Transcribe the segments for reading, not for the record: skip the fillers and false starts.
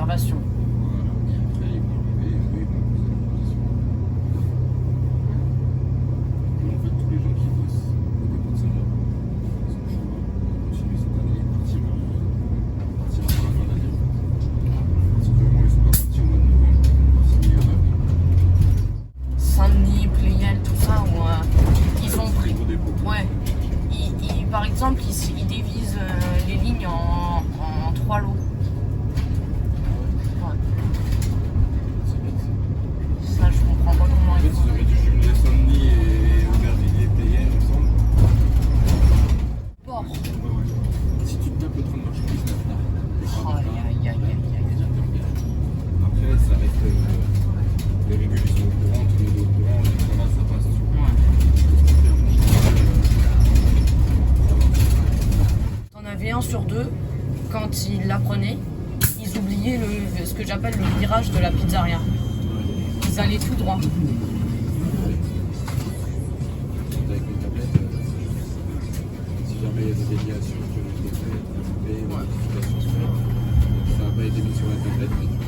observation. Voilà. Et après, ils vont arriver, eux, ils vont poser leur position. Et en fait, tous les gens qui bossent au dépôt de Saint-Jean, ils ont le choix de continuer cette année et partir avant la fin d'année. Si vraiment ils sont pas partis au mois de novembre, ils vont signer en avril. Saint-Denis, Pleyel, tout ça, où, ils ont pris. Au dépôt. Ouais. Par exemple, ils divisent les lignes en 3 lots. Ouais. C'est bien ça. Ça, je comprends pas comment En fait, ils font. ils auraient dû jumeler Saint-Denis et Aubervilliers, Pleyel ensemble. Bon. Ouais, ouais. Si tu te tapes le train de marchandises, t'es en retard. Aïe, aïe, aïe, aïe, aïe. Déjà, t'es en galère. Après, ça reste. Les régules, ils sont au courant, tout le monde est au courant, donc ça va, ça passe. T'en avais un sur deux, quand ils l'apprenaient, ils oubliaient ce que j'appelle le virage de la pizzeria. Ils allaient tout droit. Avec les tablettes, si jamais il y a des déviations qui ont été faites, des modifications faites, ça n'a pas été mis sur la tablette, mais du coup.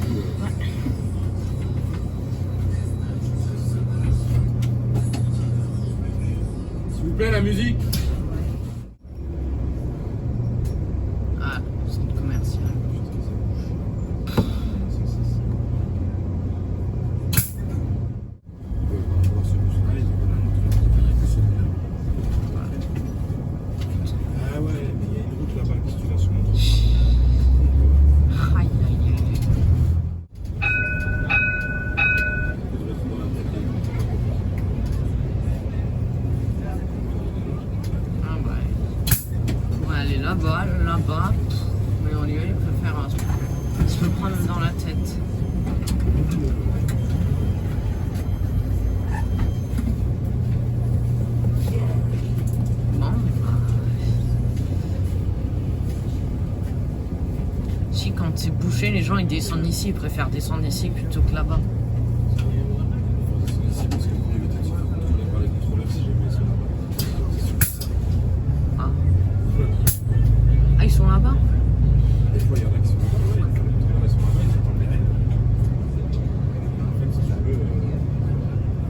S'il vous plaît, la musique! Ah, centre commercial. Ah ouais, mais il y a une route là-bas si tu vas sur mon route. Aïe, aïe, aïe. Ah ouais. On va aller là-bas, là-bas. Mais on y va, il peut faire un truc. Il se le prend même dans la tête. Bon, si quand c'est bouché, les gens ils descendent ici, ils préfèrent descendre ici plutôt que là-bas. C'est parce que le premier était sûr qu'on contrôlait pas les contrôleurs si jamais ils sont là-bas. C'est sûr que ça. Ah. Ah, ils sont là-bas? Des fois, il y en a qui sont là-bas, ouais, les contrôleurs ils sont là-bas, ils attendent les règles. En fait, si tu veux,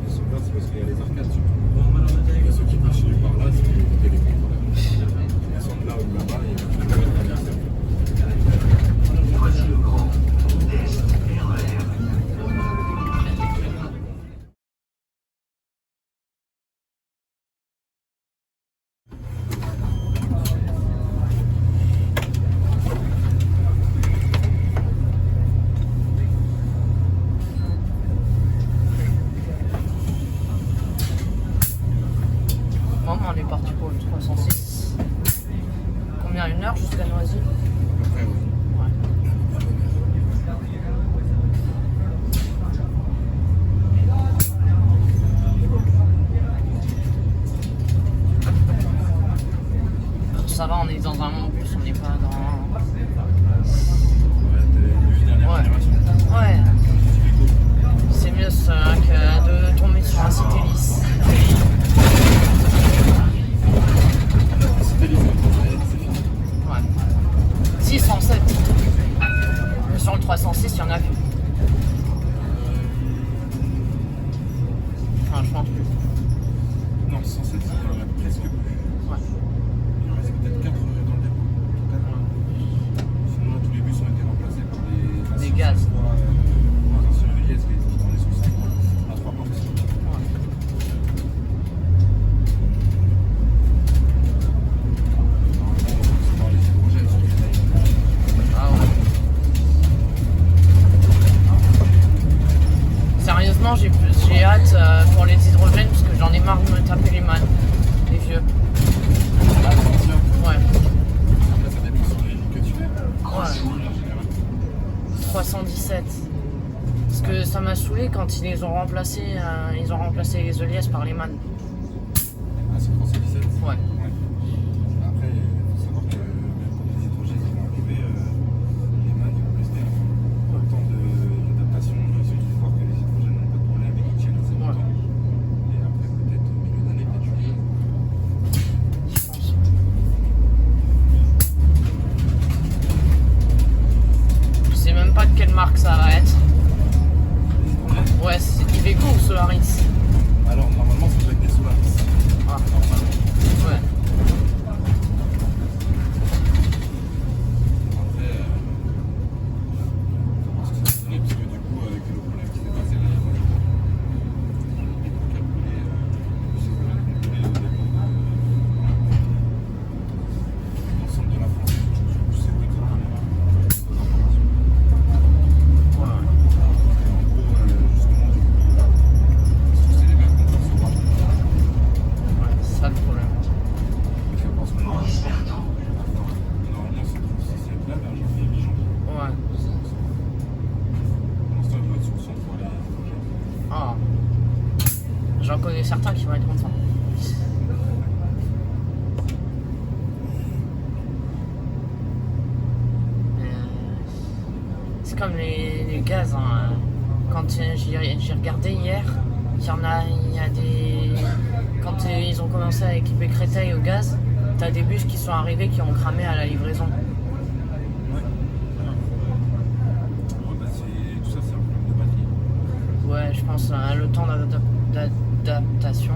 ils sont là, c'est parce qu'il y a les arcades surtout. Et ceux qui continuent par là, c'est les contrôleurs. Ils descendent là ou là-bas et ils vont traverser. Bon, on est parti pour le 306. Combien? 1 heure jusqu'à Noisy? Après, ouais. Ça va, on est dans un long bus, on n'est pas dans... Ouais, t'es une dernière Ouais. génération. Ouais. C'est mieux ça que de tomber sur un cité lisse. C'était les c'est fini. Ouais. 607. Mais sur le 306, il y en a plus. Franchement. Non, 107, il y en a presque plus. Ouais. Il en reste peut-être 4 dans le dépôt. Sinon, tous les bus ont été remplacés par des gaz. Les anciens Eliès qui tournaient sur 5 à 3 portes. Normalement, c'est par les hydrogènes. Ah ouais. Sérieusement, j'ai hâte pour les hydrogènes parce que j'en ai marre de me taper les mannes. Les vieux. Ah, c'est ancien. Ouais. Après, ça dépend sur les lignes que tu fais. Ouais. En général. 317. Parce que ça m'a saoulé quand ils les ont remplacés, les Eliès par les mannes. Ah, c'est 317. Ouais. Après, il faut savoir que même quand les hydrogènes vont arriver, les mannes vont rester un temps d'adaptation. Ils ont dû voir que les hydrogènes n'ont pas de problème et qu'ils tiennent assez longtemps. Et après, peut-être au milieu d'année, peut-être juillet. Je pense. Je sais même pas de quelle quelle marque ça va être? Ouais, c'est Iveco ou Solaris? Alors, normalement, ça doit être des Solaris. Ah, Normalement. ouais. Après, parce que ça parce que du coup, avec le problème qui s'est passé là, ils vont calculer, c'est quand même calculer le dépôt de l'ensemble de la France. Je sais pas exactement les informations. Ouais. Et en gros, justement, du coup, c'est les mêmes qu'on peut recevoir. Ouais, c'est ça le problème. Donc, à part ce moment, normalement, c'est plein, là, janvier, mi-janvier. Ouais. Pour l'instant, il doit être sur 100 pour les projets. Ah. J'en connais certains qui vont être contents. C'est comme les gaz. Hein. Quand j'ai regardé hier, il y a des. Quand ils ont commencé à équiper Créteil au gaz, t'as des bus qui sont arrivés qui ont cramé à la livraison. Ouais. Ouais, bah, tout ça, c'est un problème de batterie. Ouais, je pense le temps d'adaptation.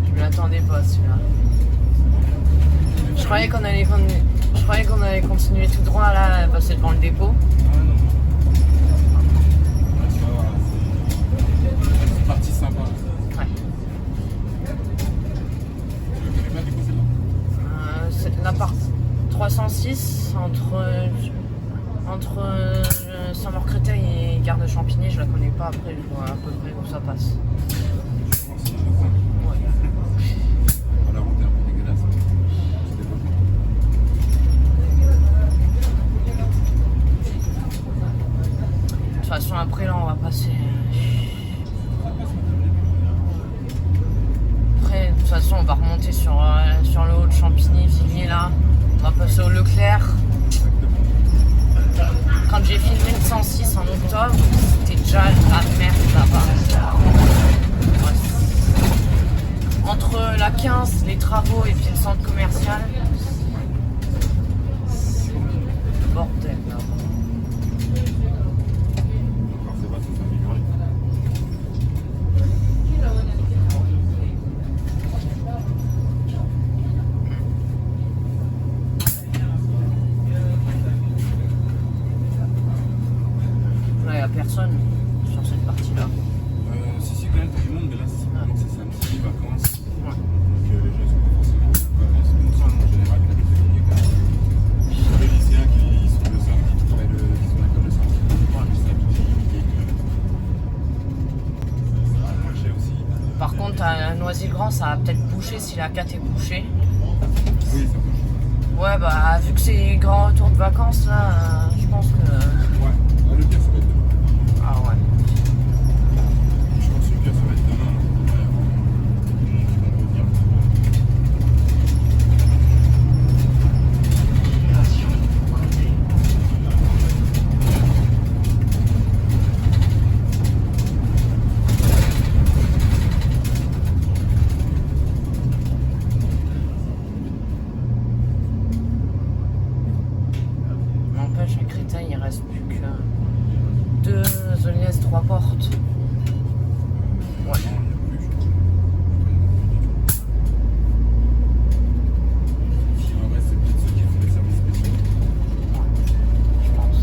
Je m'attendais pas celui-là. Je croyais qu'on allait continuer tout droit là, passer devant le dépôt. Ah non. Ah, tu vas voir, là, c'est parti sympa. Ouais. Tu la connais bien du coup celle-là? C'est la part 306 entre Saint-Maur-Créteil et Gare de Champigny, je la connais pas, après je vois à peu près où ça passe. Je pense que c'est le coin. Ouais. On l'a rentré un peu dégueulasse. C'est développement. De toute façon après là on va passer. Après de toute façon on va remonter sur le haut de Champigny, Villiers là. On va passer au Leclerc. Quand j'ai filmé le 106 en octobre, c'était déjà la merde là-bas. Ouais. Entre la 15, les travaux et puis le centre commercial, le bordel là. Alors c'est pas, ça s'est amélioré. Là, il n'y a personne sur cette partie-là. Si, quand même, t'as du monde, mais là, c'est samedi, vacances. Ouais. Donc les gens sont pas forcément en vacances. Nous, ça, en général, il y a des familles quand même. Les lycéens qui sont le samedi, qui sont à l'école le samedi. Ouais. Le samedi, et que ça va moins cher aussi. Par contre, à Noisy-le-Grand, ça va peut-être boucher si la 4 est bouchée. Oui, ça bouge. Ouais, bah, vu que c'est grand retour de vacances, là, je pense que. Ouais, le pire, ça va être demain. Ah ouais. Je pense que le pire, ça va être demain. Ouais, tout le monde qui vont revenir. N'empêche, à Créteil, il reste plus que 2 Zoliès, 3 portes. Ouais. Non, il n'y a plus, je crois. Ouais, c'est peut-être ceux qui font les services spéciaux. Je pense.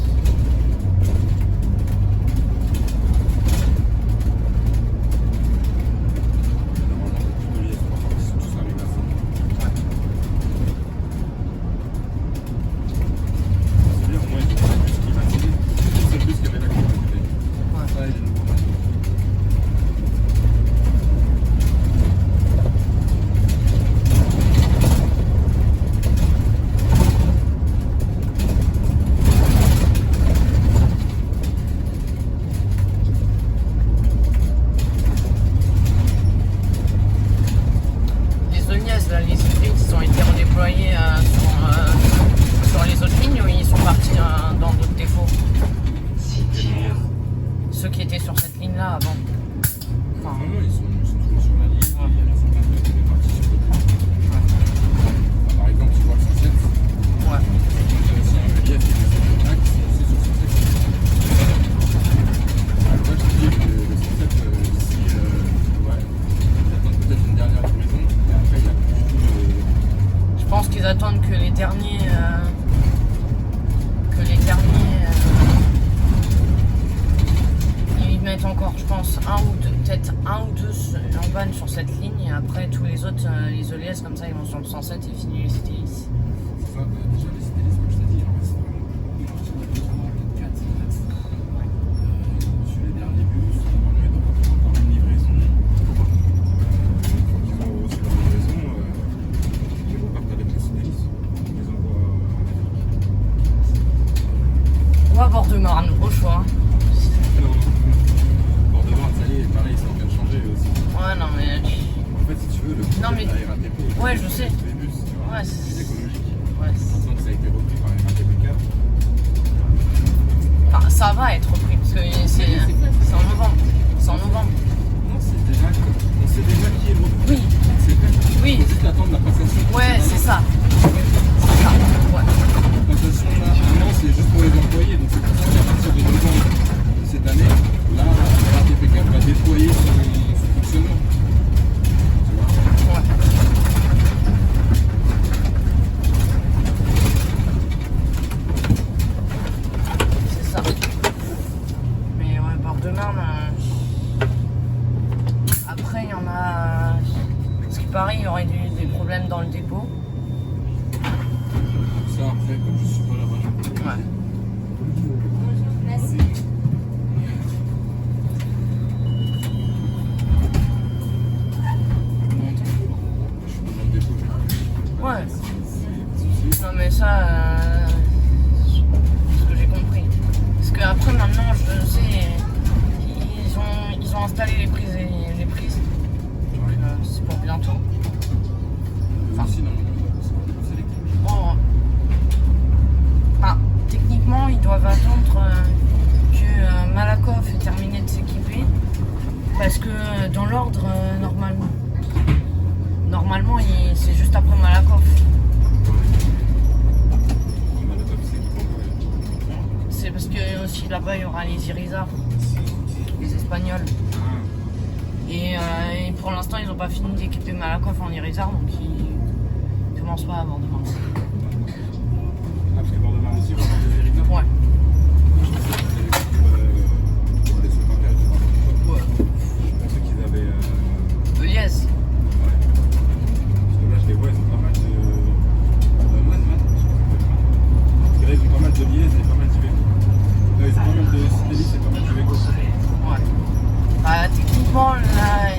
Normalement, tous les liaisons, ils sont tous arrivés à ça. C'est bien, au moins, ils ont un bus qui va tirer. C'est le bus qui avait la carte. Ouais. Ça, il est nouveau maintenant. ils mettent encore, je pense, peut-être un ou deux en vanne sur cette ligne, et après tous les autres, les ELS comme ça, ils vont sur le 107 et finissent les Citélis. C'est ça, déjà les Citélis, comme je t'ai dit, il en reste vraiment 4, 5 sur les derniers bus, normalement, ils doivent avoir encore une livraison. Quand ils ont reçu leur livraison, ils repartent avec les Citélis. Ils les envoient Ou à Bord-de-Marne, au choix. non, Bord-de-Marne, ça y est, pareil, c'est en train de changer aussi. Ouais, non mais. En fait, si tu veux, le Non, mais- la RATP, Ouais, je sais. les bus, tu vois, Ouais, c'est écologique. Ouais. Maintenant que ça a été repris par RATP 4, Enfin, ça va être repris parce que c'est en novembre. C'est en novembre. non, c'est déjà, on sait déjà qui est le repris. Oui, C'est fait. oui. Il faut juste attendre la passation. Ouais, c'est ça. C'est ça. Ouais. La passation, là, maintenant, c'est juste pour les employés. Donc, c'est pour ça qu'à partir de novembre de cette année, là, la RATP4 va déployer son fonctionnement. Tu vois? Ouais. C'est ça. Mais ouais, Bord-de-Marne. Après, il y en a. Parce qu'il paraît, il y aurait des problèmes dans le dépôt. Ça, après, comme je suis pas là-bas, je peux pas Ouais. dire. Merci. Je suis dans le dépôt. Ouais. C'est- Non, mais ça. C'est ce que j'ai compris. Parce que après, maintenant, je sais. Ils ont installé les prises. C'est pour bientôt. Aussi, non, c'est électrique. Bon, techniquement, ils doivent attendre que Malakoff ait terminé de s'équiper. Parce que dans l'ordre, normalement c'est juste après Malakoff. Malakoff, c'est qui comprend. C'est parce que aussi là-bas, il y aura les Irizards, les Espagnols. Et pour l'instant, ils n'ont pas fini d'équiper Malakoff en Irizard, donc ils commencent pas à avoir de main. Ah, parce que Bord-de-Marne aussi, on va avoir des héritages. Ouais. Pour les Sous-Pampers, tu vois. Ouais. Je pensais qu'ils avaient. Yes. Ouais. Parce que là, je les vois, ils ont pas mal de. Man, je sais pas comment on appelle. Parce que là, ils ont pas mal de liés et pas mal d'Iveco. Là, ils ont pas mal de Citélis et pas mal d'Iveco. Ouais. Techniquement, là,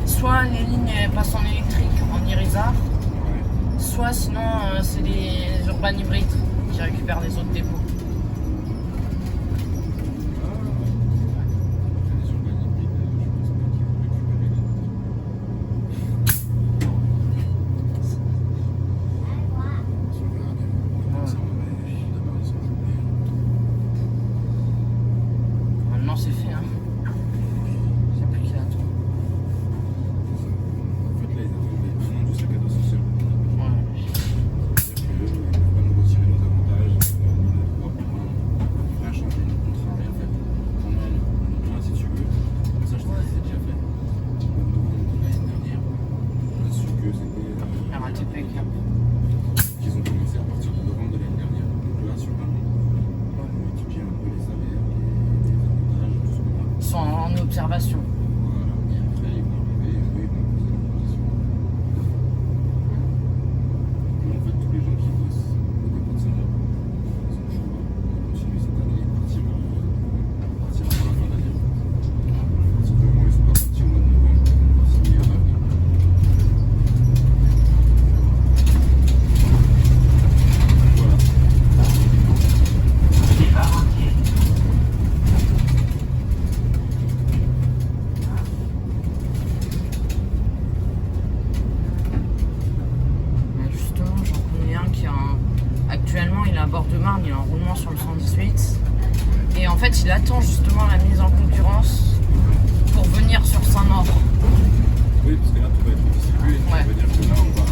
soit les lignes passent en électrique en Irizar, Ouais. soit sinon c'est les urban hybrides qui récupèrent les autres dépôts. Les urbains hybrides, je pense pas qu'ils vont récupérer les. Sur le radar. Comme ça, on va d'abord ils sont journés. Maintenant c'est fait, hein. C'est plus qu'à attendre. En fait, là, ils attendent les 1 an du sac à dos social. Ouais. C'est-à-dire qu'ils ne vont pas nous retirer nos avantages, ni nos droits pour rien changer, nos contrats, rien faire. Pendant un an, si tu veux. Ça, je te dis, c'est déjà fait. Au mois de novembre de l'année dernière, on a su que c'était RATP. qu'ils ont commencé à partir de novembre de l'année dernière. Donc là, sur un an, on va étudier un peu les salaires, les avantages, tout ce qu'on a. Ils sont en observation. Voilà, et après ils vont arriver, eux ils vont poser leur position. Et en fait, tous les gens qui bossent au dépôt de Saint-Laurent, ils ont le choix de continuer cette année et partir pour la fin d'année. En fait. Si vraiment ils sont pas partis au mois de novembre, ils vont signer à l'avenir. Voilà. Justement, j'en connais un qui actuellement il est à Bord-de-Marne, il est en roulement sur le 118. Et en fait, il attend justement la mise en concurrence pour venir sur Saint-Maur. Oui, parce que là tout va être distribué. Ouais. Ça veut dire que là on va.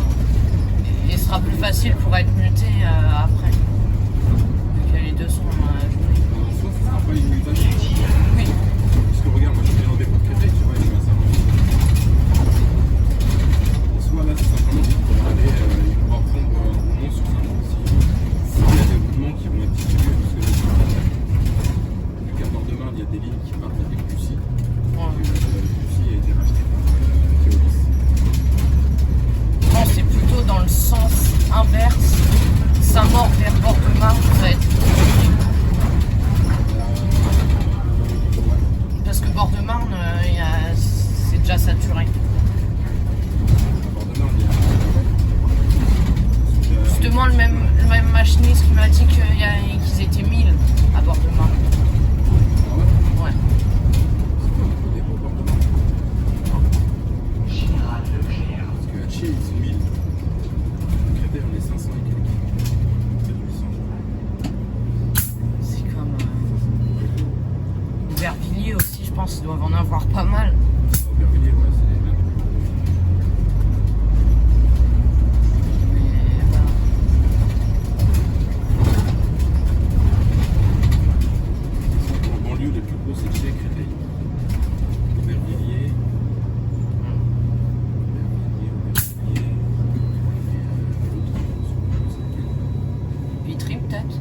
Et ce sera plus facile pour être muté après. Vu que les deux sont à la journée. En soi, ce sera pas une mutation. Oui. Parce que regarde, moi je viens au dépôt de Créteil, tu vois, il va à Saint-Maur. En soi, là, c'est simplement qu'il pourra aller, il pourra prendre un roulement sur Saint-Maur aussi. vers Bord-de-Marne, ça va être parce que Bord-de-Marne, c'est déjà saturé. Justement, le même machiniste qui m'a dit qu'ils étaient 1000 à Bord-de-Marne. Ouais. Parce qu'à Chier, ils sont 1000. Créteil, on est 500 et quelques. C'est 800. C'est comme Aubervilliers aussi, je pense qu'ils doivent en avoir pas mal. Aubervilliers, ouais, c'est les mêmes. Mais voilà. En banlieue, les plus gros, c'est Chier et Créteil. Aubervilliers. Vitry peut-être.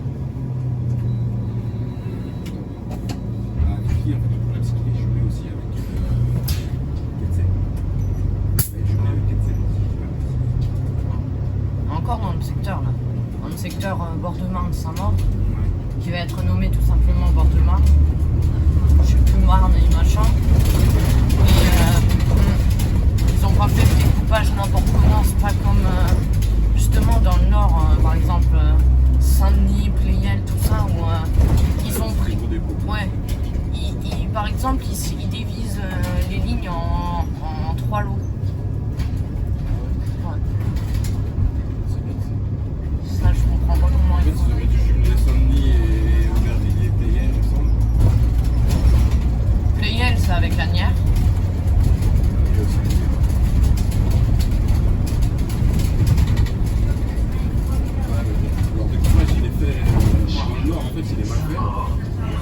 Ah, Vitry, en fait, le problème, c'est qu'il est jumelé aussi avec Quetzal. Il est jumelé avec Quetzal aussi. Encore dans le secteur là. Dans le secteur Bord-de-Marne-Saint-Maur, Ouais. qui va être nommé tout simplement Bord-de-Marne. Je sais plus Marne et machin. Et ils ont pas fait le découpage n'importe comment, c'est pas comme justement dans le nord, par exemple Saint-Denis, Pleyel, tout ça, où ils ont pris. Ouais. Par exemple, ils divisent les lignes en 3 lots. Ouais. C'est bien ça. Ça, je comprends pas comment En fait, ils font. ils auraient dû jumeler Saint-Denis et Aubervilliers, Pleyel ensemble. Pleyel, c'est avec Agnières. Et aussi. Leur découpage, il est fait dans le nord, en fait, il est mal fait.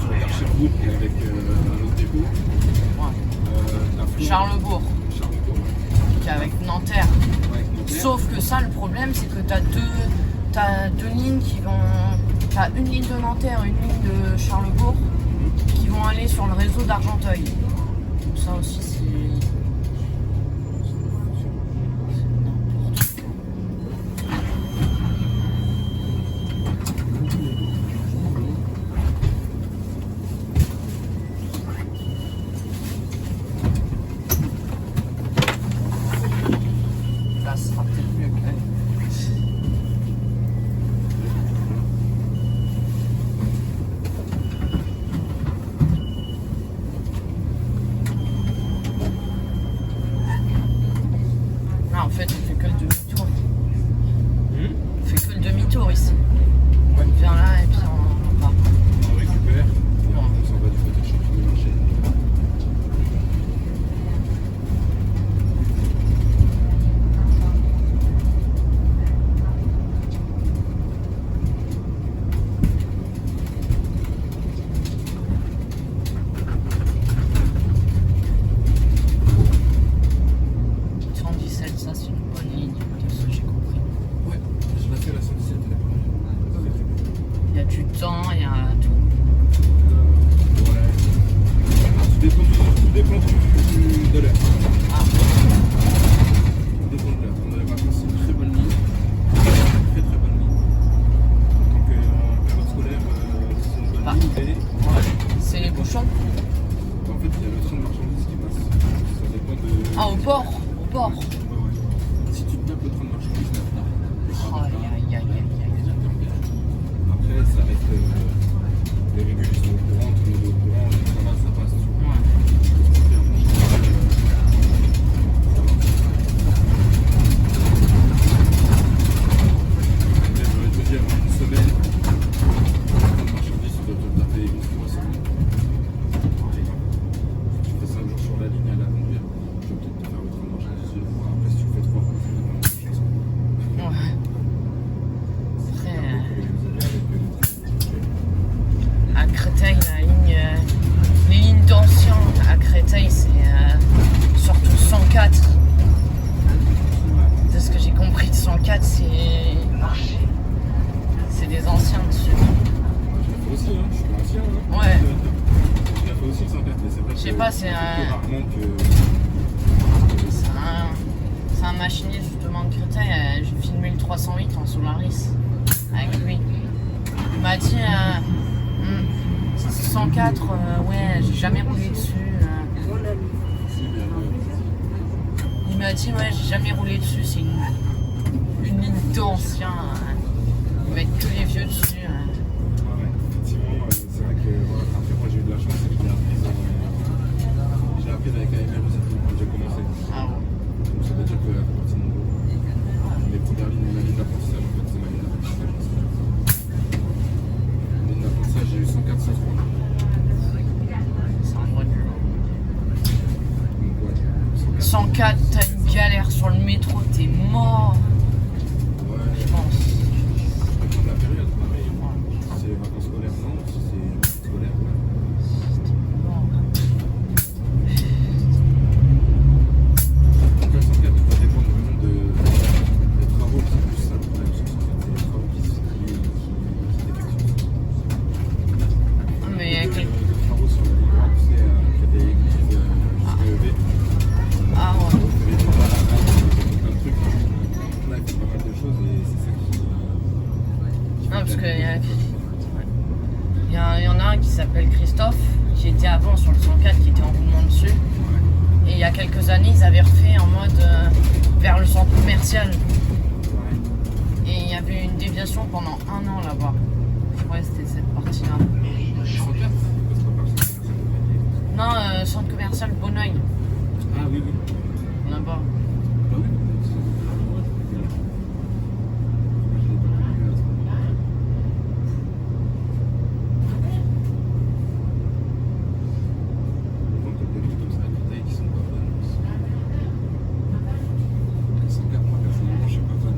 Sur vers Sherbrooke avec un autre dépôt. Ouais. La Flour. Charlebourg, Charlebourg. qui est avec Nanterre. Ouais, avec Nanterre. Sauf que ça, le problème, c'est que t'as deux lignes qui vont. T'as une ligne de Nanterre et une ligne de Charlebourg qui vont aller sur le réseau d'Argenteuil. Donc ça aussi, c'est. Là, ce sera peut-être mieux que. Ah, en fait, on fait que le demi-tour. On fait que le demi-tour ici. Ouais. On vient là et puis on part. On récupère. Et on s'en va du côté de Champion du marché. Ça, c'est une bonne ligne, de ce que j'ai compris. Ouais, je l'ai fait la 117 à l'époque. Il y a du temps, il y a tout. Ouais. Tout dépend de l'heure. Ah, Tout dépend de l'heure. Pendant les vacances, c'est une très bonne ligne. Très très bonne ligne. En tant que période scolaire, c'est une bonne Bah. ligne. Mais ouais. C'est les bouchons. en fait, il y a le train de marchandises qui passe. Ça dépend de. Ah, au port. Au port. Ouais, ouais. Si tu te tapes le train de marchandises, t'as retard. Aïe, aïe, aïe, aïe, aïe. Après, ça reste. Les régules ils sont au courant, tout le monde est au courant, donc ça va, ça passe. Ouais. Je veux dire, une semaine, une marchandise, tu dois te le taper une fois semaine. Si tu fais 5 jours sur la ligne à la conduire, tu vas peut-être te faire le train de marchandise une fois. Après, si tu fais 3 fois, tu fais la même chose. Ouais. Après, à Créteil, les lignes d'anciens à Créteil, c'est surtout 104. De ce que j'ai compris de 104, c'est des anciens dessus. Je l'ai fait aussi, hein. Je suis pas ancien. Hein. Ouais. Je l'ai fait aussi le 104, mais c'est vrai que Je sais pas, c'est rarement que. c'est un machiniste justement de Créteil. J'ai filmé le 308 en Solaris. avec lui. Il m'a dit 104, ouais, j'ai jamais roulé dessus. Il m'a dit, ouais, j'ai jamais roulé dessus, c'est une ligne d'ancien. Ils mettent que les vieux dessus. Ouais, effectivement, c'est vrai que voilà, après moi j'ai eu de la chance, c'est que je l'ai appris avec AMR aussi quand j'ai commencé. Ah ouais. Donc ça veut dire que la partie de mon dos. Les premières lignes, ma ligne d'apprentissage en fait, c'est ma ligne d'apprentissage. Ma ligne d'apprentissage, j'ai eu 104, 103. C'est un vrai dur. Donc ouais, 104, t'as une galère sur le métro, t'es mort, ouais, je pense. ça dépend de la période, pareil. Si c'est les vacances scolaires, non. Si c'est scolaire, ouais. Donc le 104, ça dépend vraiment des travaux, c'est plus ça le problème sur 104, c'est les travaux qui effectuent. Mais Des travaux sur la ligne droite, tu sais, qu'il y a des églises jusqu'à EV. ah ouais. Il y a des plein de trucs. Là, il fait pas mal de choses et c'est ça qui Non, parce fait que qu'il il y en a un qui s'appelle Christophe, qui était avant sur le 104, qui était en roulement dessus. Ouais. Et il y a quelques années, ils avaient refait en mode vers le centre commercial. Ouais. Et il y avait une déviation pendant 1 an là-bas. Je crois que c'était cette partie-là. 104, parce qu'on parle de ça. Non, centre commercial Bonneuil, Ah oui, oui. là-bas. Bah oui, c'est je l'ai pas connu à ce moment-là. Donc, il y a des trucs comme ça à Créteil qui sont pas fans. Le 104, moi personnellement, je suis pas fan.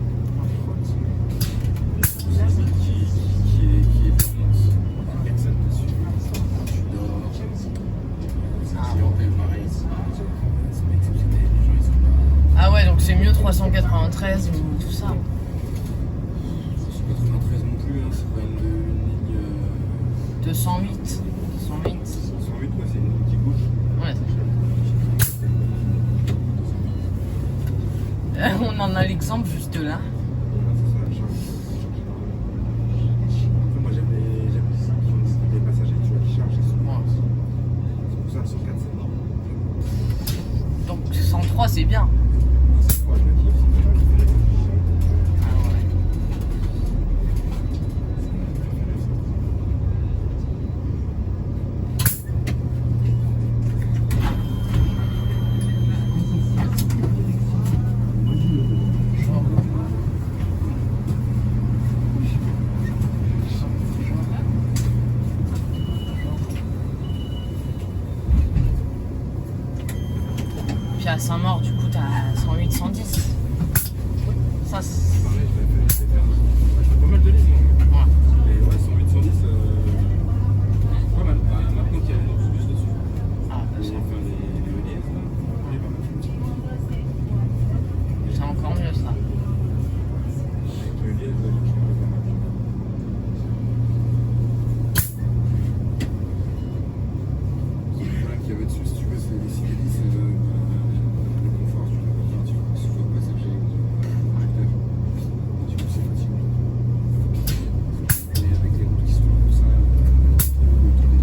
Qui est dormante. Personne dessus. Tu dors. Si on paye pareil, c'est pas exceptionnel. Les gens ils sont pas. Ah ouais, donc c'est mieux 393 ou tout ça. C'est pas 93 non plus, hein, c'est pas une ligne. 208. 208. 108, ouais, c'est une ligne qui bouge. Ouais. On en a l'exemple juste là. Voilà, c'est ça, la charge. Après, moi j'aime les passagers tu vois, qui chargent. Ouais. C'est pour ça le 104 c'est énorme. Donc 103 c'est bien. C'est quoi, je me kiffe, c'est pas préféré. Ah ouais. Puis à Saint-Maur, du coup, t'as 108, 110. Ça, c'est. Pareil, je fais pas mal de lignes, moi. Ouais. Et ouais, 108, 110, pas mal. Bah, maintenant qu'il y a les autobus dessus. Ah, bah, Pour faire les Lyonnaises, là, il est pas mal. c'est encore mieux ça. Avec les Lyonnaises, franchement, il est pas mal. Le problème qu'il y avait dessus, si tu veux, c'est les cyclistes, le confort du soit passager ou acteur. Et du coup, c'est fatigant. Et avec les routes qui sont comme ça, le temps des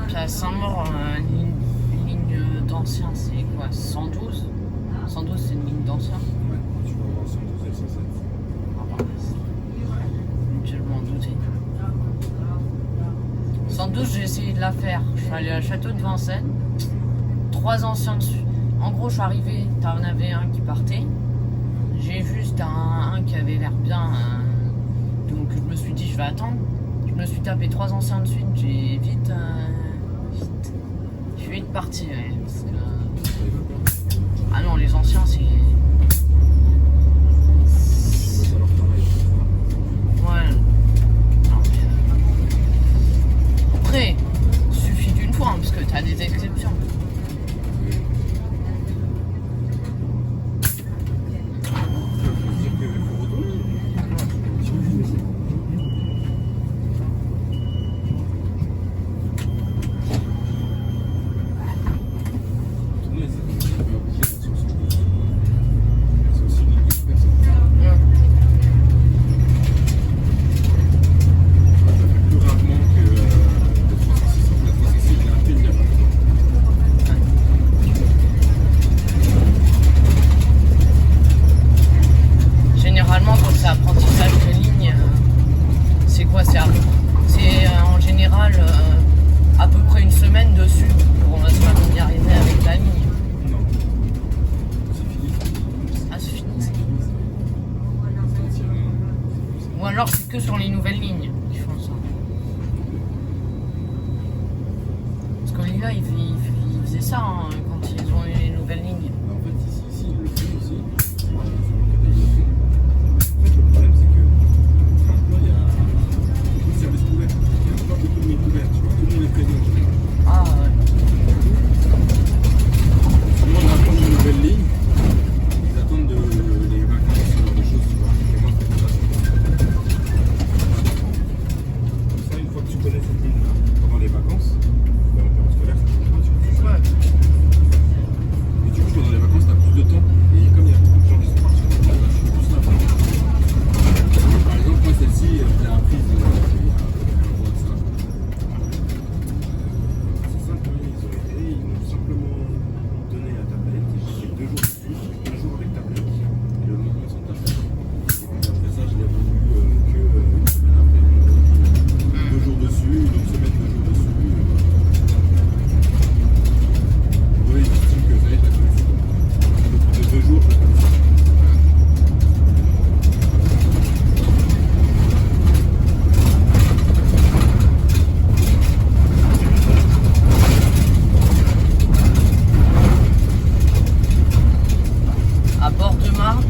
Puis à Saint-Maur, ligne d'ancien, c'est quoi 112. 112, c'est une ligne d'ancien. Ouais, tu vas avoir 112 et 107. Ah, bah, je m'en doutais. 112, j'ai essayé de la faire. Je suis allé à Château de Vincennes. 3 anciens dessus. En gros, je suis arrivé, t'en avais un qui partait. J'ai vu, c'était un qui avait l'air bien. Donc je me suis dit, je vais attendre. Je me suis tapé 3 anciens de suite. J'ai vite. Je suis vite parti. Ouais, parce que... Ah non, les anciens, c'est. Tu veux pas leur travail. Ouais. Non, mais... Après, il suffit d'une fois, hein, parce que t'as des exceptions. Faut se dire que faut retourner. C'est en général à peu près une semaine dessus pour se familiariser avec la ligne. Non. C'est fini. Ah, c'est fini. C'est entièrement. Ou alors c'est que sur les nouvelles lignes qu'ils font ça. Parce que là, ils faisaient ça hein, quand ils ont eu les nouvelles lignes. En fait, ici, ils le font aussi. En fait, le problème, c'est que maintenant, il y a beaucoup de services couverts. Il n'y a pas beaucoup de lignes couvertes. Tu vois, tout le monde est présent. Ah ouais. Tout le monde attend une nouvelle ligne. Ils attendent les vacances, ce genre de choses, tu vois. Et moi, c'est pas ça. Comme ça, une fois que tu connais cette ligne-là, pendant les vacances, ben, en période scolaire, ça change pas, tu vois. Ouais. Et du coup, pendant les vacances, t'as plus de temps. Et comme il y a beaucoup de gens qui sont partis, je suis plus simple. Par exemple, moi, celle-ci, je l'ai apprise il y a un mois de ça. C'est simple, hein, ils ont été, ils m'ont simplement donné la tablette. J'ai fait 2 jours dessus, 1 jour avec tablette. Et le lendemain, sans tablette. Et puis après ça, je l'ai revu que une semaine après. 2 jours dessus, une autre semaine, 2 jours dessus. Oui, j'estime que ça y est, je la connaissais. De 2 jours, je la connaissais. À Bord-de-Marne,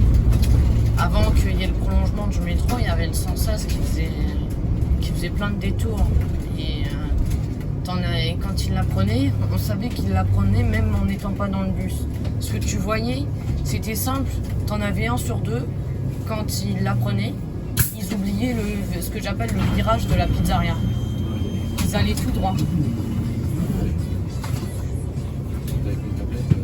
avant qu'il y ait le prolongement du métro, il y avait le 116 qui faisait plein de détours. Et quand il la prenait, on savait qu'il la prenait même en n'étant pas dans le bus. Ce que tu voyais, c'était simple, t'en avais un sur deux, quand il la prenait, ils oubliaient ce que j'appelle le virage de la pizzeria. Ils allaient tout droit. Avec mes tablettes,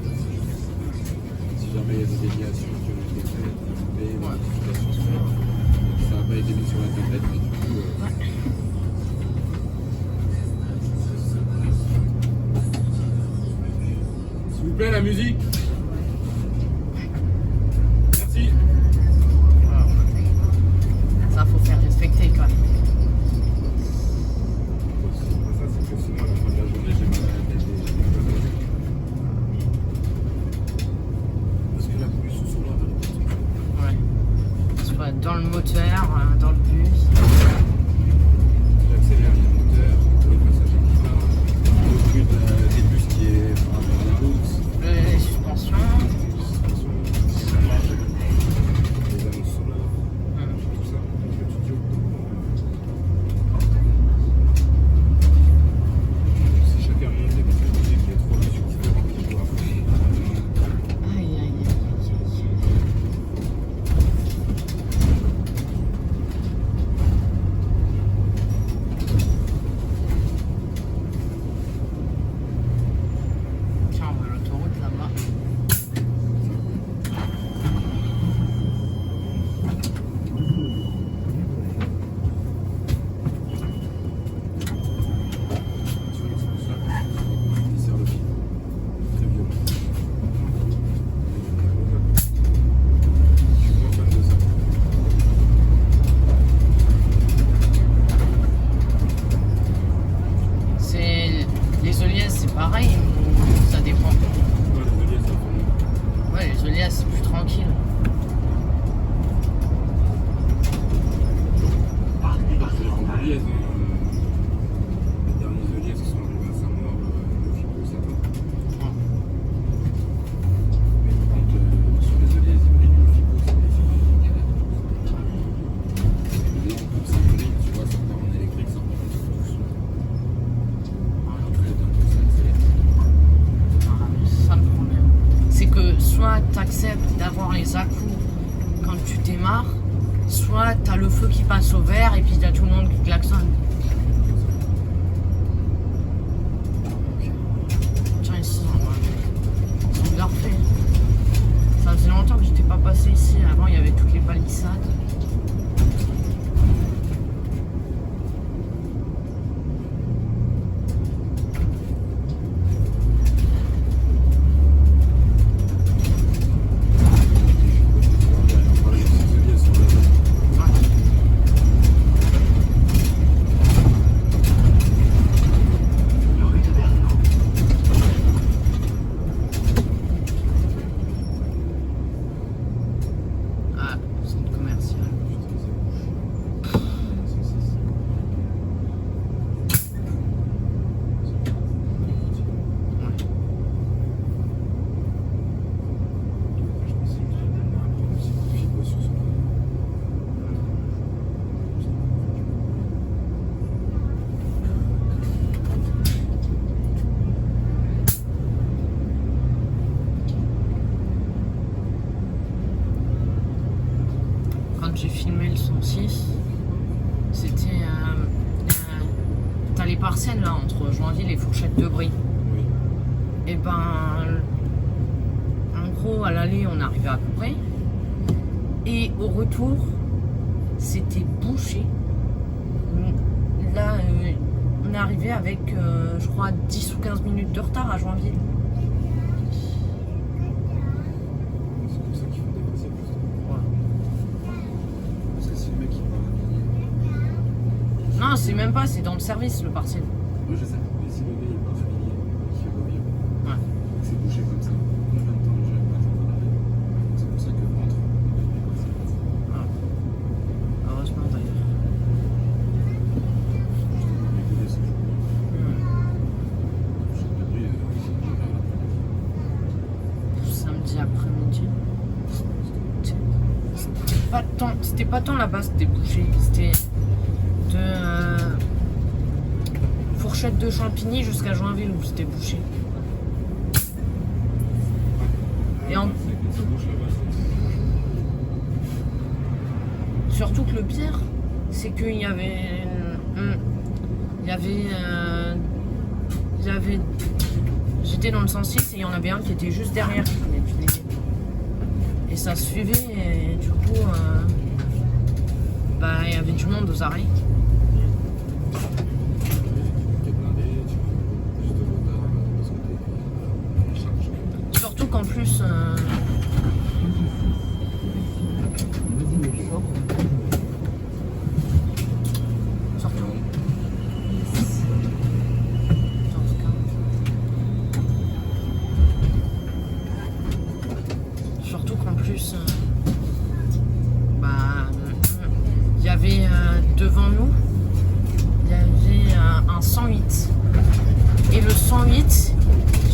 si jamais il y a des déviations qui ont été faites, des modifications sur ça n'a pas été mis sur la tablette, mais du coup. S'il vous plaît, la musique. Merci. Ça, faut faire respecter quand même. Ça, c'est que sinon, à la fin de la journée, j'ai mal à la tête et j'ai mal à la tête. Parce que la pollution sonore, elle est partout. Ouais. Soit dans le moteur, dans le bus. J'accélère les moteurs, le passagers qui parlent, le bruit des bus qui est par rapport à la route, Les suspensions. les annonces sonores, tout ça, le studio. Si chacun monte et que c'est musique, il y a 3 musiques différentes qui jouent après. Aïe, aïe, aïe. Tiens, on voit l'autoroute là-bas. Tu vois l'expulseur qui sert le fil. Très violent. Je suis moins fan de ça. Les Oliès, c'est pareil, ou ça dépend. Ouais, les Oliès, ça fait long. Ouais, les Oliès, c'est plus tranquille. Les Oliès, les derniers Oliès qui sont arrivés à Saint-Maur, le Fico, ça va. Mais par contre, sur les Oliès hybrides, le Fico, c'est galère. Et là, comme c'est hybride, tu vois, ça part en électrique, ça part en doucement. Après, d'un coup, ça accélère. Voilà, c'est ça le problème. C'est que soit tu acceptes d'avoir les à-coups quand tu démarres, soit tu as le feu qui passe au vert et puis tu as tout le monde qui klaxonne. Tiens, ici, ils ont bien refait. Ça faisait longtemps que j'étais pas passé ici. Avant, il y avait toutes les palissades. On va aller sur ces Oliès sur la zone. partielle là entre Joinville et Fourchette de Brie. Oui. Et ben, en gros, à l'aller, on arrivait à peu près. Et au retour, c'était bouché. Là, on est arrivé avec, je crois, 10 ou 15 minutes de retard à Joinville. C'est pour ça qu'ils font des partiels, justement. Voilà. Parce que c'est le mec qui part à midi. Non, c'est même pas, c'est dans le service le partiel. Oui, je sais. Mais si le gars il part à midi, il revient. Ouais. C'est bouché comme ça. Combien de temps le jeu va attendre à l'arrêt? C'est pour ça que entre. Ah. Heureusement d'ailleurs. Samedi après-midi. C'était pas tant là-bas, c'était bouché. C'était de Fourchette de Champigny jusqu'à Joinville où c'était bouché. Et en... Surtout que le pire, c'est qu'il y avait. J'étais dans le sens 6 et il y en avait un qui était juste derrière qui venait de finir. Et ça suivait et du coup, il y avait du monde aux arrêts. Surtout qu'en plus. Surtout qu'en plus, il y avait devant nous, il y avait un 108. Et le 108,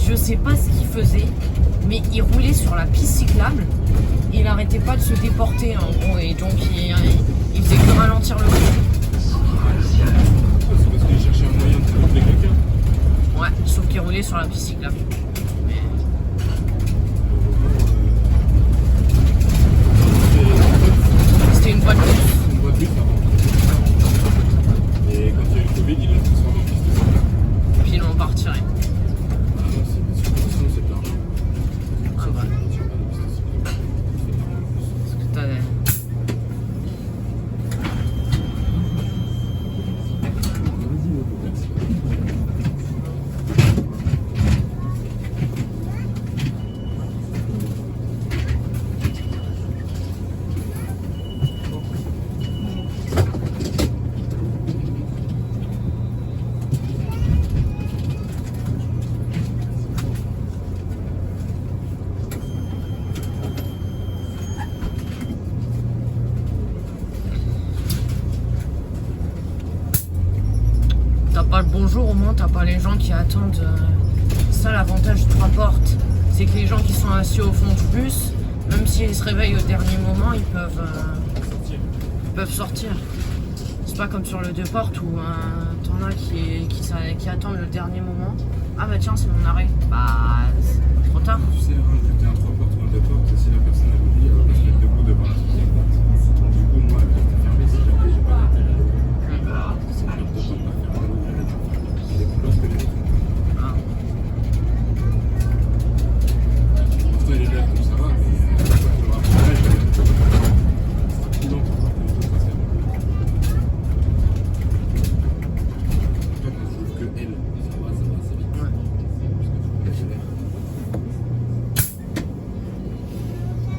je sais pas ce qu'il faisait, mais il roulait sur la piste cyclable. Il arrêtait pas de se déporter en gros, et donc il faisait que ralentir le coup. C'est parce qu'il cherchait un moyen de tromper quelqu'un. Ouais, sauf qu'il roulait sur la piste cyclable. C'était une boîte de bus. Une boîte de bus avant. Et quand il y a eu le Covid, il l'a transformé en piste de cyclable. Puis ils l'ont pas retiré. Ah non, sinon c'est de l'argent. Ah bah. Tu retires pas les pistes de cyclable. Tu fais de l'argent en plus. Parce que t'as... T'as pas le bonjour, au moins t'as pas les gens qui attendent. Ça, l'avantage du 3 portes, c'est que les gens qui sont assis au fond du bus, même s'ils se réveillent au dernier moment, ils peuvent sortir. C'est pas comme sur le 2 portes où t'en as qui attendent le dernier moment. Ah bah tiens, c'est mon arrêt. Bah, c'est trop tard. Tu sais, j'étais un 3 portes ou un 2 portes, si la personne a oublié, elle va pas se mettre debout devant la sortie. Donc du coup, moi, elle va fermer si jamais j'ai pas d'intérêt. C'est le 2 portes pas fermer. Il est plus loin que les autres. Ah. Pourtant, il est là, donc ça va, mais une fois qu'il aura fait ça, je vais être rapidement pour voir que les autres passent avant. Toi, quand je trouve que elle, ça va assez vite. Ouais. Parce que tu peux l'air.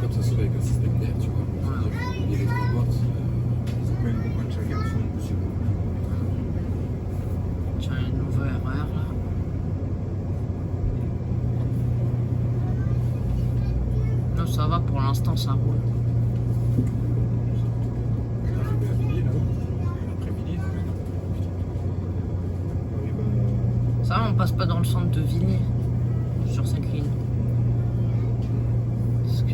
Comme ça se fait avec un système d'air, tu vois. Il y a les 3 portes, ils ont quand même une bonne chacun, sont possible. Tiens, il y a une nouvelle RER là. Non, ça va pour l'instant, ça roule. On est arrivé à midi, là. L'après-midi, ça va être n'importe quoi. Ça va, on passe pas dans le centre de Vigny sur cette ligne. Parce que.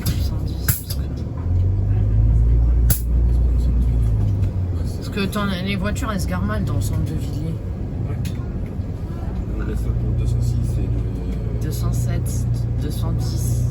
110, parce que les voitures elles se garent mal dans le centre de Villiers. On laisse ça pour 206 et le. 207, 210.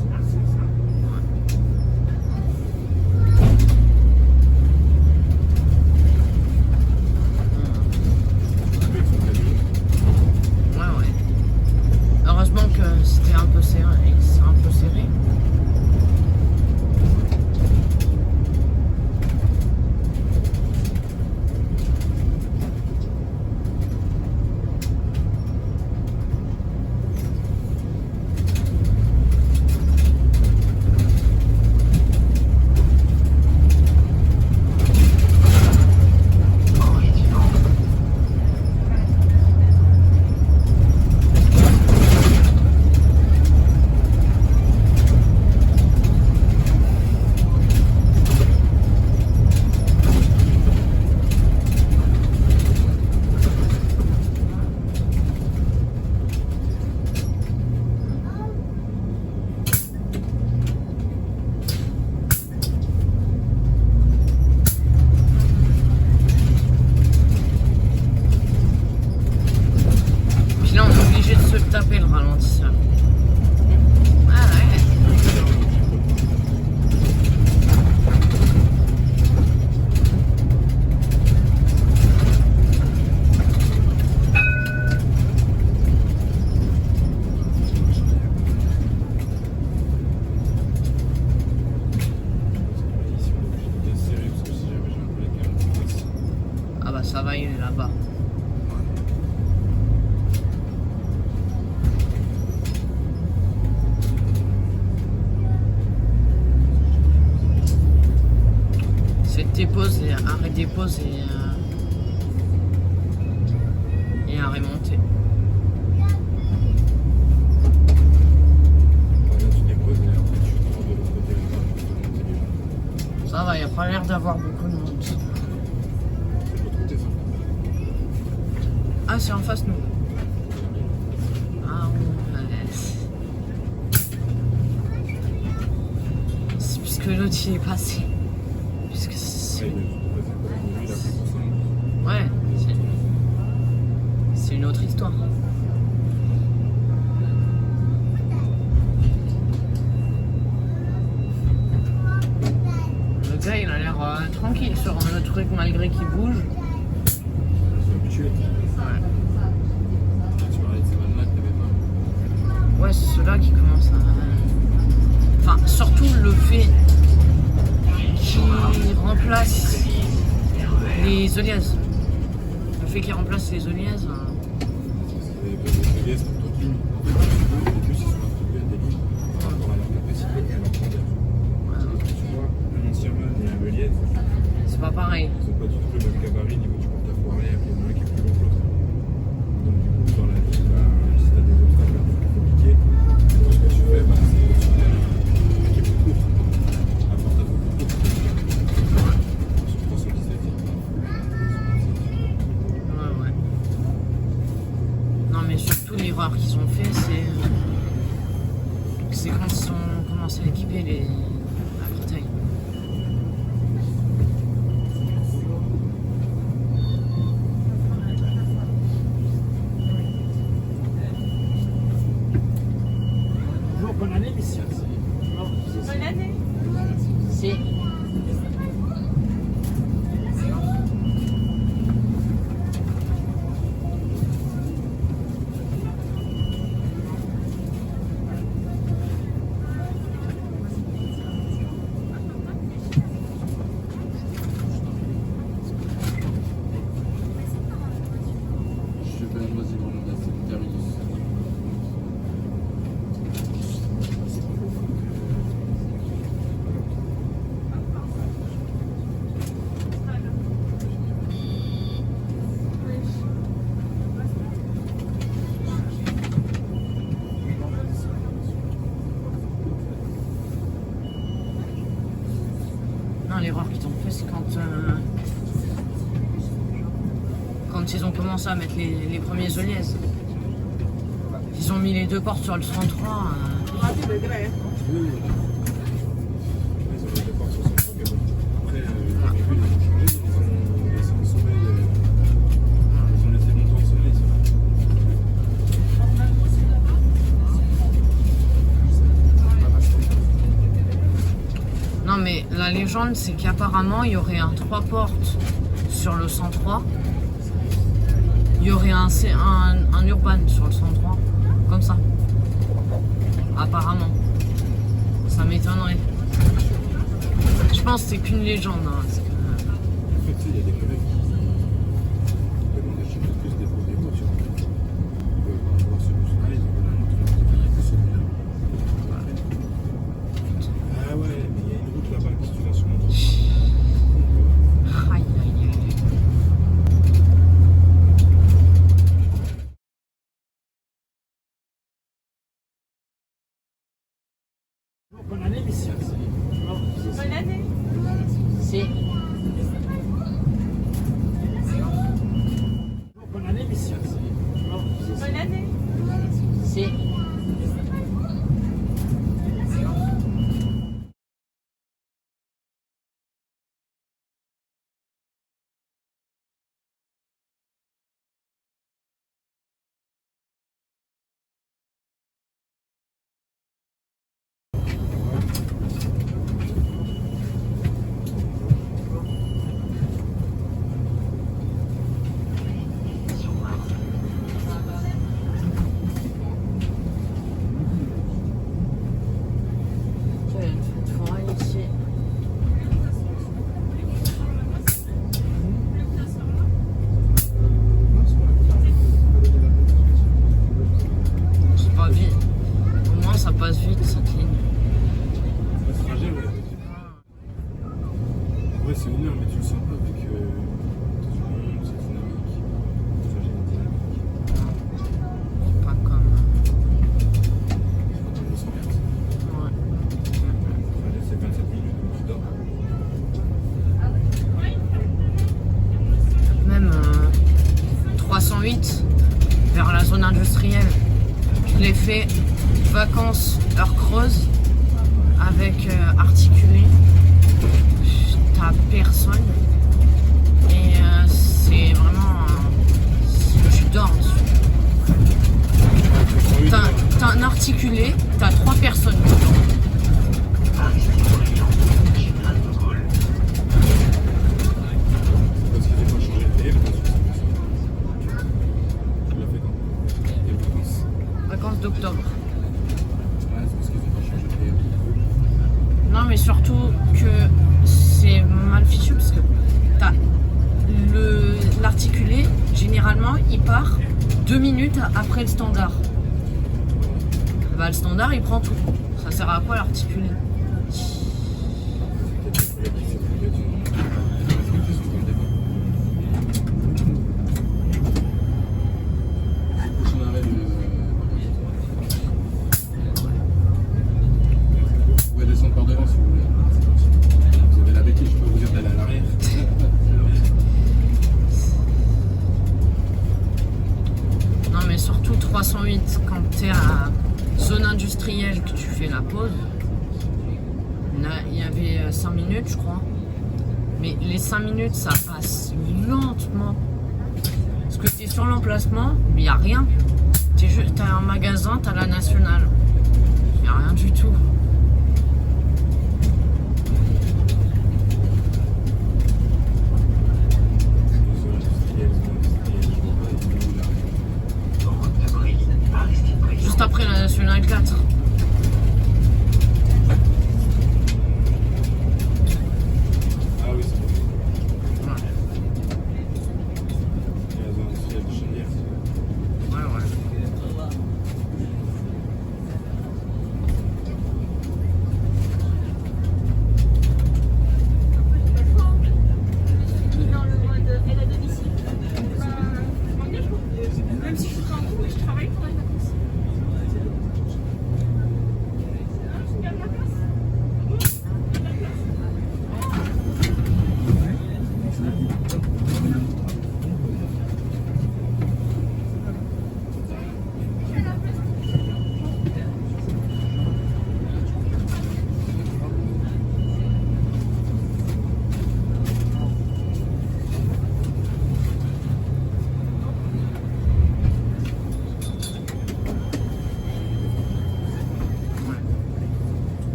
Ça va, il est là-bas. C'est dépose et arrêt dépose et arrêt montée. Tu déposes et après tu prends de l'autre côté là-bas, tu peux monter déjà. Ça va, il n'y a pas l'air d'avoir beaucoup de monde. C'est de l'autre côté ça. Ah, c'est en face, nous. Ah, ouais. C'est puisque l'autre il est passé. Puisque c'est... Ouais, mais vas-y, il a fait pour ça. Ouais, c'est une autre histoire. Le gars, il a l'air tranquille sur le truc malgré qu'il bouge. Je suis habitué. Ouais. Tu parlais de ces vannes-là que t'avais pas. Ouais, c'est ceux-là qui commencent à... Enfin, surtout le fait qu'il remplace les Oliès. Le fait qu'il remplace les Oliès... C'est les sont toutes lignes. En fait, les bus, ils sont attribués à des lignes par rapport à leur capacité et à leur grandeur. Ouais, Tu vois, un ancien man et un Meliès, c'est pas pareil. ils n'ont pas du tout le même gabarit niveau du porte-à-faux arrière. Il y en a un qui est plus long que l'autre. Donc, du coup, dans la vie, bah, si tu as des obstacles un peu plus compliqués, ce que tu fais, bah, c'est que tu mets un qui est plus court. Un porte-à-faux plus court. Sur 317. Ouais. Non, mais surtout, l'erreur qu'ils ont fait, c'est quand ils ont commencé à équiper la Créteil. Bonjour, bonne année, messieurs. Bonne année. Si. Je vais vas-y, vraiment, c'est terminé. Non, l'erreur qu'ils ont fait, c'est quand ils ont commencé à mettre les premiers Oliès. Ils ont mis les deux portes sur le 103. Raté le grès. Oui. Ils ont des portes sur son truc, mais bon. Après, les véhicules, ils ont changé, ils ont laissé en sommeil. Ils ont laissé longtemps en sommeil, ça. Non, mais la légende, c'est qu'apparemment, il y aurait un 3 portes sur le 103. Il y aurait un Urban sur le 103. Comme ça. Apparemment. Ça m'étonnerait. Je pense que c'est qu'une légende. Hein, parce que... En fait, tu sais, il y a des collègues qui demandent à chaque plus des pots d'égo, tu vois. Ils veulent pas avoir ce bus-là, ils en veulent un autre, ils ont dit, que celui-là. Ah ouais, mais il y a une route là-bas, si tu vas sur mon truc. Aïe, aïe, aïe. Bonjour, bonne année, messieurs. Bonne année. Si. Bonjour, bonne année, messieurs. Bonne année. Si. vrai, c'est 1 heure, mais tu le sens pas avec tout ce monde, cette dynamique. Ça gêne la dynamique. Pas comme. C'est pas comme le 100 Hz. Ouais. Enfin, c'est 27 minutes, donc tu dors. Même 308 vers la zone industrielle. Je l'ai fait vacances, heure creuse, avec articulé. T'as personne. Et c'est vraiment. Tu dors dessus. T'as un articulé, t'as 3 personnes dedans. Parce que des fois, je changeais de télé, parce que c'est comme ça. Tu l'as fait quand? Les vacances. Vacances d'octobre. Ouais, c'est parce que des fois, je changeais de télé. Non, mais surtout que c'est mal fichu parce que t'as l'articulé, généralement, il part 2 minutes après le standard. Bah, le standard, il prend tout. Ça sert à quoi l'articulé? Prochain arrêt de. Vous pouvez descendre par devant si vous voulez. Vous avez la béquille, je peux vous dire d'aller à l'arrière. Non, mais surtout 308, quand t'es à zone industrielle que tu fais la pause, là, il y avait 5 minutes, je crois. Mais les 5 minutes, ça passe lentement. Parce que t'es sur l'emplacement, mais il n'y a rien. T'as un magasin, t'as la nationale. Il n'y a rien du tout. Juste après la nationale 4. Ah oui, c'est bon. Ouais, Il y a des chaudières. ouais, ouais. Dans le mode aide à domicile. Même si je suis pas en cours, je travaille pour les vacances. Tu gardes la place?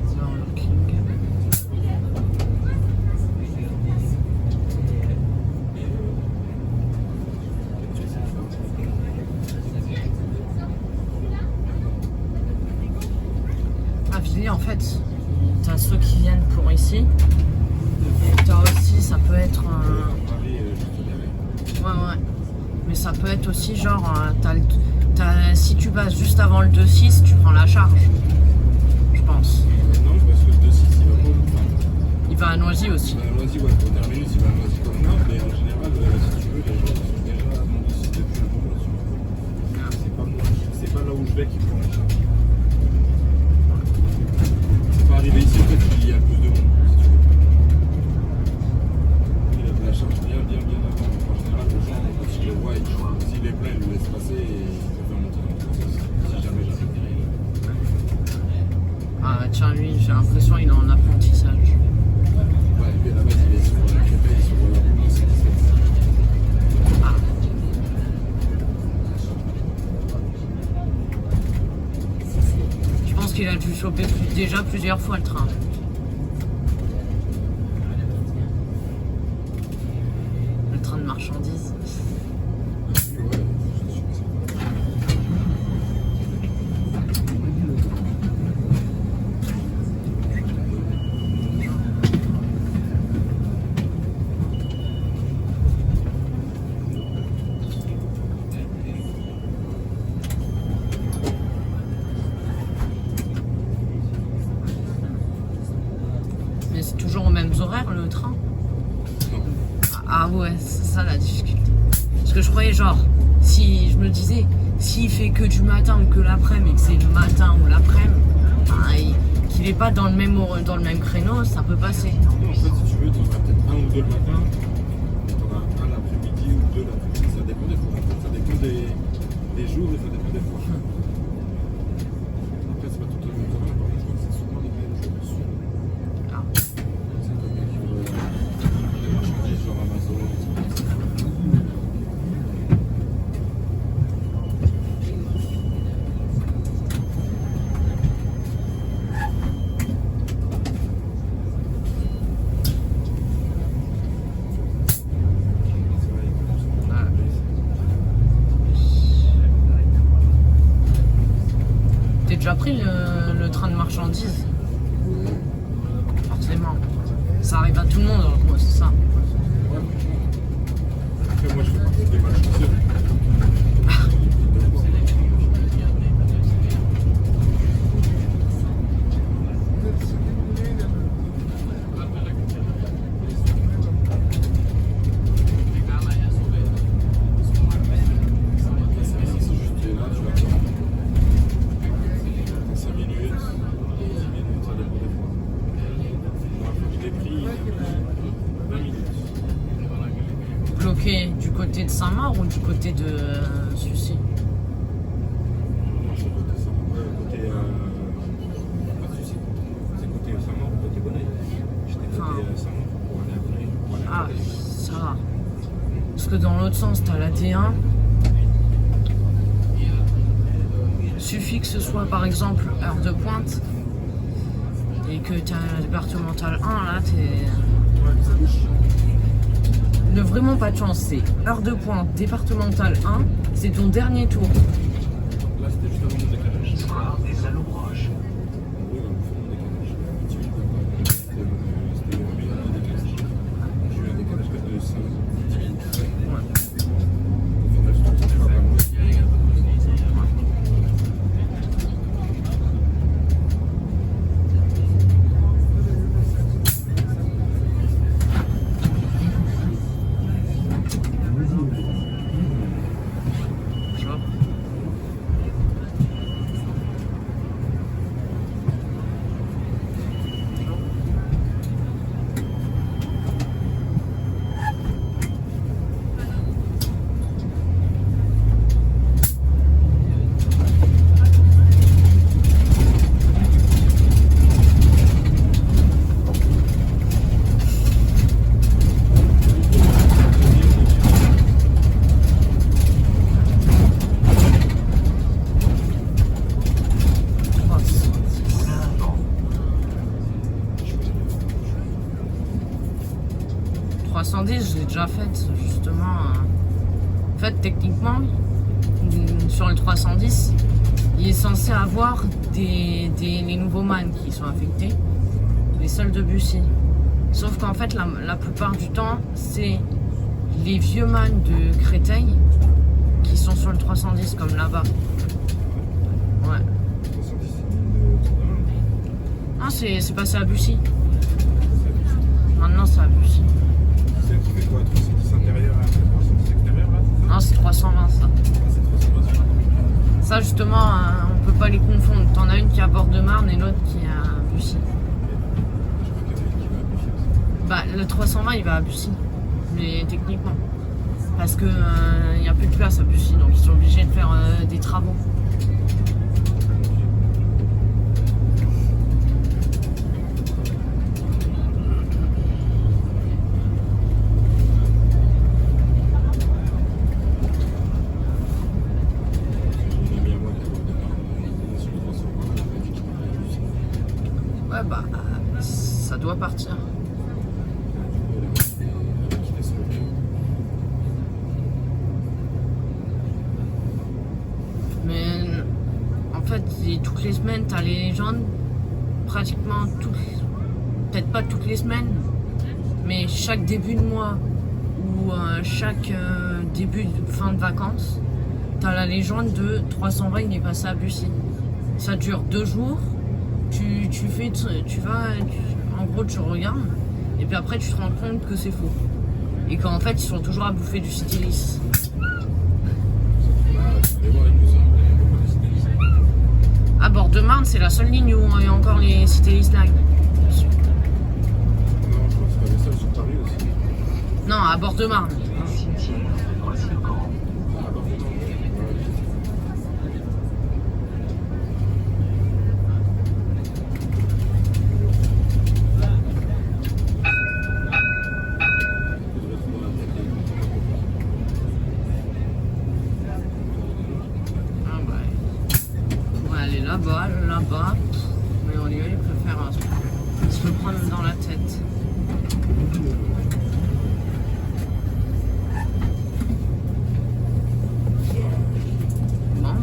Burger King. À Villiers, en fait, t'as ceux qui viennent pour ici. Et t'as aussi, ça peut être. Paris, juste derrière. Ouais, ouais. Mais ça peut être aussi genre, si tu passes juste avant le 2-6, tu prends la charge. Je pense. Non, parce que le 2-6, il va pas au bout. Il va à Noisy aussi. Il va à Noisy, ouais, au terminus, il va à Noisy comme moi, mais en général, si tu veux, les gens sont déjà à mon 2-6 depuis un moment là-dessus. C'est pas là où je vais qui prend la charge. C'est pas arrivé ici, en fait, il y a plus de monde, si tu veux. Il a de la charge bien avant. En général, les gens, quand ils le voient, s'il est plein, ils le laissent passer et ils peuvent faire monter dans le process. Si jamais j'arrive derrière. Ah, tiens, lui, j'ai l'impression qu'il est en apprentissage. Ouais, lui, à la base, il est sur la Crépelle, sur la Roumain 117. Ah. Je pense qu'il a dû choper déjà plusieurs fois le train. Le train de marchandises. Ouais, je suis sûr. c'est toujours aux mêmes horaires le train? Ah ouais, c'est ça la difficulté. Parce que je croyais genre, si je me disais, s'il fait que du matin ou que l'après-midi, et que c'est le matin ou l'après-midi, qu'il n'est pas dans le même créneau, ça peut passer. Non, en fait, si tu veux, tu en auras peut-être un ou deux le matin, et tu en as un l'après-midi ou deux l'après-midi. Ça dépend des fois. En fait, ça dépend des jours et ça dépend des fois. Après, c'est pas tout le monde. Par contre, je crois que c'est souvent les mêmes jours. Souvent. Ah. C'est comme les livres, les marchandises, genre Amazon, etc. T'as déjà pris le train de marchandises? Forcément. Ça arrive à tout le monde, alors moi, c'est ça. Après, moi, je fais partie des malchanceux. Bloqué du côté de Saint-Maur ou du côté de Sucy? Non, c'est côté Saint-Maur. Pas de soucis. C'est côté Saint-Maur, côté Bonneuil. J'étais côté Saint-Maur pour aller à Bonneuil. Ah, ça va. Parce que dans l'autre sens, t'as la D1. Suffit que ce soit par exemple heure de pointe et que t'as la départementale 1, là, t'es. Ne vraiment pas de chance, c'est heure de pointe, départementale 1, c'est ton dernier tour. Là, c'était juste avant mon décalage. Square des Allons-Roches. Oui, on fait mon décalage. 10 minutes après. C'était le décalage. J'ai eu un décalage de 5 10 minutes. Ouais. Au final, je ne pas vraiment. Tu vois. 310, je l'ai déjà faite, justement. En fait, techniquement, sur le 310, il est censé avoir les nouveaux man qui sont affectés, les seuls de Bussy. Sauf qu'en fait, la plupart du temps, c'est les vieux man de Créteil qui sont sur le 310, comme là-bas. Ouais. 310, c'est Ah, c'est passé à Bussy. Maintenant, c'est à Bussy. C'est qui fait quoi? 310 intérieur et 310 extérieur là? Non, c'est 320 ça. Ah, c'est 310. Ça, justement, on peut pas les confondre. T'en as une qui est à Bord-de-Marne et l'autre qui est à Bussy. Je crois qu'il y en a une qui va à Bussy. Bah, le 320, il va à Bussy. Mais techniquement. Parce que il n'y a plus de place à Bussy, donc ils sont obligés de faire des travaux. J'ai une amie à moi qui est à Bord-de-Marne, sur le 320, elle m'a dit qu'il allait à Bussy. Ouais, bah, ça doit partir. Elle a quitté son logement. Mais en fait, toutes les semaines, t'as les légendes. Pratiquement toutes. Peut-être pas toutes les semaines, mais chaque début de mois ou chaque début de fin de vacances, t'as la légende de 320, il est passé à Bussy. Ça dure 2 jours. Tu vas En gros, tu regardes, et puis après, tu te rends compte que c'est faux. Et qu'en fait, ils sont toujours à bouffer du Citélis. À Bord-de-Marne, c'est la seule ligne où il y a encore les Citélis Lag. Non, je pense que c'est pas les seuls sur Paris aussi. Non, à Bord-de-Marne. Ah ouais. Ouais, elle est là-bas, là-bas. Mais au lieu, il préfère se le prendre dans la tête. Bon,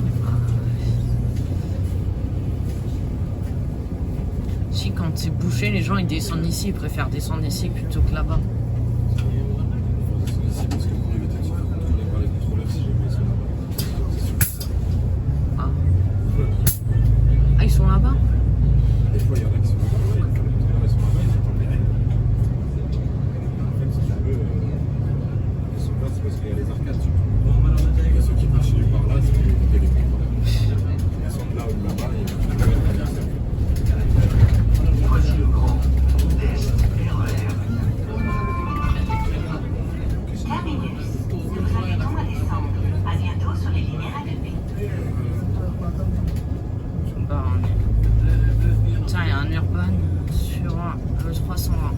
si quand c'est bouché, les gens ils descendent ici, ils préfèrent descendre ici plutôt que là-bas. Ici, parce que pour éviter de se faire contrôler par les contrôleurs, si jamais ils sont là-bas. C'est sûr que ça. Ah, ah ils sont là-bas? Des fois, il y en a qui sont là-bas, ouais, les contrôleurs, ils sont là-bas, ils attendent les règles. En fait, si tu veux, ils sont là, c'est parce qu'il y a les arcades, tu vois. Et ceux qui marchent par là, c'est pour éviter les contrôleurs. Ils sont là ou là-bas, et ils vont faire la traversée. Voici le grand test RER. Terminus. Nous vous invitons à descendre. À bientôt sur les lignes RATP. Bah, tiens, il y a un urban sur le 320.